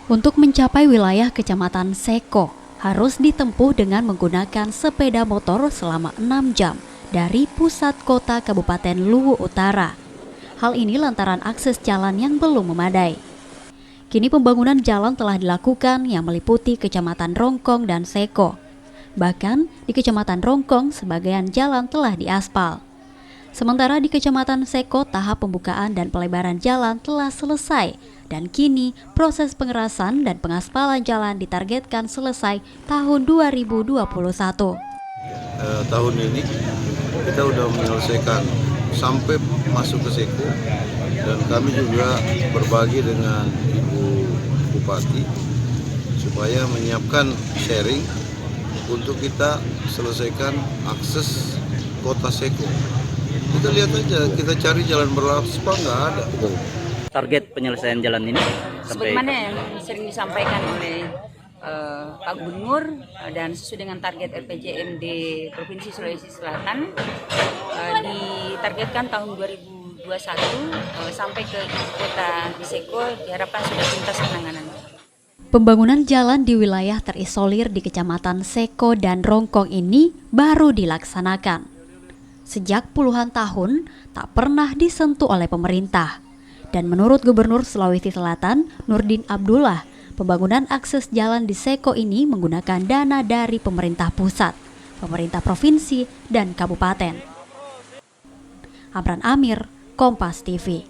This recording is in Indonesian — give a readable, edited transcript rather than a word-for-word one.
Untuk mencapai wilayah Kecamatan Seko, harus ditempuh dengan menggunakan sepeda motor selama 6 jam dari pusat kota Kabupaten Luwu Utara. Hal ini lantaran akses jalan yang belum memadai. Kini pembangunan jalan telah dilakukan yang meliputi Kecamatan Rongkong dan Seko. Bahkan di Kecamatan Rongkong sebagian jalan telah diaspal. Sementara di Kecamatan Seko tahap pembukaan dan pelebaran jalan telah selesai dan kini proses pengerasan dan pengaspalan jalan ditargetkan selesai tahun 2021. Tahun ini kita sudah menyelesaikan sampai masuk ke Seko dan kami juga berbagi dengan Ibu Bupati supaya menyiapkan sharing untuk kita selesaikan akses kota Seko. Kita lihat aja, kita cari jalan beraspal nggak ada. Target penyelesaian jalan ini sampai sebagaimana yang sering disampaikan oleh Pak Gubernur dan sesuai dengan target RPJMD Provinsi Sulawesi Selatan, ditargetkan tahun 2021 sampai ke ibu kota di Seko diharapkan sudah tuntas penanganan. Pembangunan jalan di wilayah terisolir di Kecamatan Seko dan Rongkong ini baru dilaksanakan. Sejak puluhan tahun tak pernah disentuh oleh pemerintah. Dan menurut Gubernur Sulawesi Selatan, Nurdin Abdullah, pembangunan akses jalan di Seko ini menggunakan dana dari pemerintah pusat, pemerintah provinsi, dan kabupaten. Amran Amir, Kompas TV.